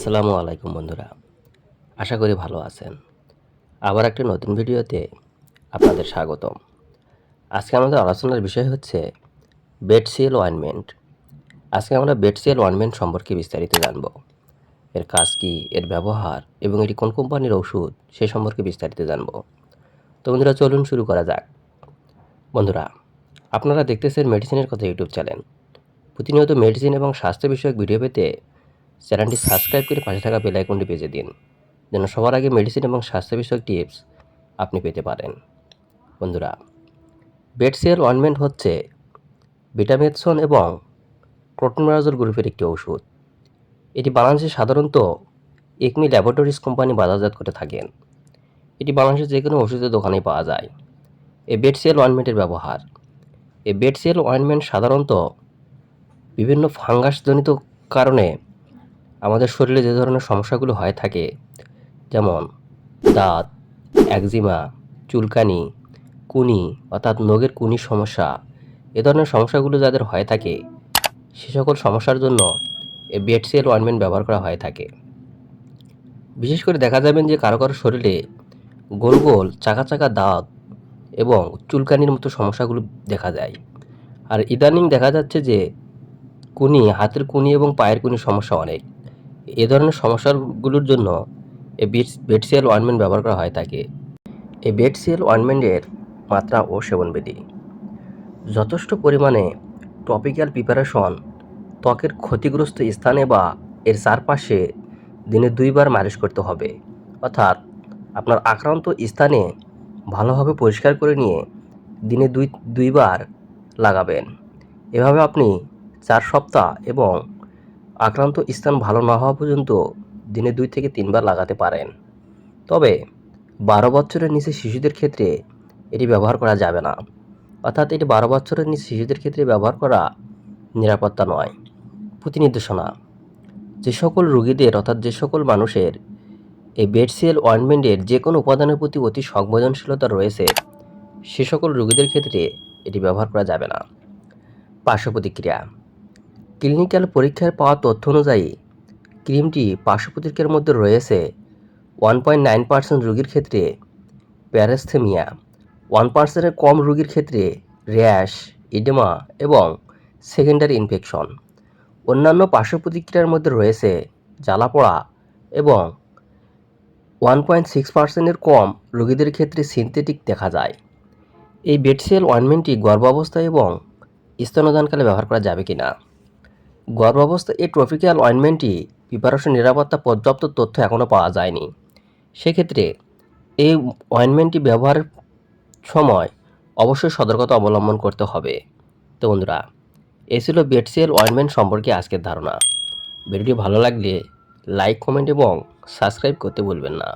আসসালামু আলাইকুম বন্ধুরা, আশা করি ভালো আছেন। আবার একটা নতুন ভিডিওতে আপনাদের স্বাগতম। আজকে আমাদের আলোচনার বিষয় হচ্ছে বেডসিল অয়েনমেন্ট। আজকে আমরা বেডসিল অয়েনমেন্ট সম্পর্কে বিস্তারিত জানব। এর কাজ কী, এর ব্যবহার এবং এটি কোন কোম্পানির ওষুধ সে সম্পর্কে বিস্তারিত জানব। তো বন্ধুরা, চলুন শুরু করা যাক। বন্ধুরা, আপনারা দেখতেছেন মেডিসিনের কথা ইউটিউব চ্যানেল। প্রতিনিয়ত মেডিসিন এবং স্বাস্থ্য বিষয়ক ভিডিও পেতে চ্যানেলটি সাবস্ক্রাইব করে পাশে থাকা বেল আইকনটি বেজে দিন, যেন সবার আগে মেডিসিন এবং স্বাস্থ্য বিষয়ক টিপস আপনি পেতে পারেন। বন্ধুরা, বেডসিল অয়েনমেন্ট হচ্ছে ভিটামেথসন এবং ক্লোট্রিমাজোল গ্রুপের একটি ওষুধ। এটি বাংলাদেশে সাধারণত একমি ল্যাবরেটরিজ কোম্পানি বাজারজাত করে থাকেন। এটি বাংলাদেশের যে কোনো ওষুধের দোকানেই পাওয়া যায়। এই বেডসিল অয়েনমেন্টের ব্যবহার। এই বেডসিল অয়েনমেন্ট সাধারণত বিভিন্ন ফাঙ্গাসজনিত কারণে আমাদের শরীরে যে ধরনের সমস্যাগুলো হয়ে থাকে, যেমন দাঁত, একজিমা, চুলকানি, কুনি অর্থাৎ নখের কুনির সমস্যা, এ ধরনের সমস্যাগুলো যাদের হয়ে থাকে সে সকল সমস্যার জন্য এই বেডসিল অয়েনমেন্ট ব্যবহার করা হয়ে থাকে। বিশেষ করে দেখা যাবেন যে কারো কারো শরীরে গোল গোল চাকা চাকা দাঁত এবং চুলকানির মতো সমস্যাগুলো দেখা যায়। আর ইদানিং দেখা যাচ্ছে যে কুনি, হাতের কুনি এবং পায়ের কুনির সমস্যা অনেক। এ ধরনের সমস্যাগুলোর জন্য এই বেডসিল অয়েনমেন্ট ব্যবহার করা হয়ে থাকে। এই বেডসিল অয়েনমেন্টের মাত্রা ও সেবনবিধি। যথেষ্ট পরিমাণে টপিক্যাল প্রিপারেশন ত্বকের ক্ষতিগ্রস্ত স্থানে বা এর চারপাশে দিনে 2 বার মালিশ করতে হবে। অর্থাৎ আপনার আক্রান্ত স্থানে ভালোভাবে পরিষ্কার করে নিয়ে দিনে 2 বার লাগাবেন। এভাবে আপনি 4 সপ্তাহ এবং আক্রান্ত স্থান ভালো না হওয়া পর্যন্ত দিনে 2 থেকে 3 বার লাগাতে পারেন। তবে 12 বছরের নিচে শিশুদের ক্ষেত্রে এটি ব্যবহার করা যাবে না। অর্থাৎ এটি 12 বছরের নিচে শিশুদের ক্ষেত্রে ব্যবহার করা নিরাপত্তা নয়। প্রতি নির্দেশনা: যে সকল রোগীদের অর্থাৎ যে সকল মানুষের এই বেডসিল অয়েনমেন্টের যে কোনো উপাদানের প্রতি অতি সংবেদনশীলতা রয়েছে সে সকল রোগীদের ক্ষেত্রে এটি ব্যবহার করা যাবে না। পার্শ্ব প্রতিক্রিয়া: ক্লিনিক্যাল পরীক্ষায় পাওয়া তথ্য অনুযায়ী ক্রিমটি পার্শ্ব প্রতিক্রিয়ার মধ্যে রয়েছে 1.9% রোগীর ক্ষেত্রে প্যারাস্থেমিয়া, 1%-এর কম রোগীর ক্ষেত্রে র্যাশ, ইডেমা এবং সেকেন্ডারি ইনফেকশন। অন্যান্য পার্শ্ব প্রতিক্রিয়ার মধ্যে রয়েছে জ্বালাপোড়া এবং 1.6%-এর কম রোগীদের ক্ষেত্রে সিনথেটিক দেখা যায়। এই বেডসিল অয়েনমেন্টটি গর্ভাবস্থায় এবং স্তন্যদানকালে ব্যবহার করা যাবে কিনা? গর্ভাবস্থায় এই টপিক্যাল অয়েনমেন্টটি প্রিপারেশন নিরাপত্তা পর্যাপ্ত তথ্য এখনও পাওয়া যায়নি। সেক্ষেত্রে এই অয়েনমেন্টটি ব্যবহারের সময় অবশ্যই সতর্কতা অবলম্বন করতে হবে। তো বন্ধুরা, এই ছিল বেডসিল অয়েনমেন্ট সম্পর্কে আজকের ধারণা। ভিডিওটি ভালো লাগলে লাইক, কমেন্ট এবং সাবস্ক্রাইব করতে ভুলবেন না।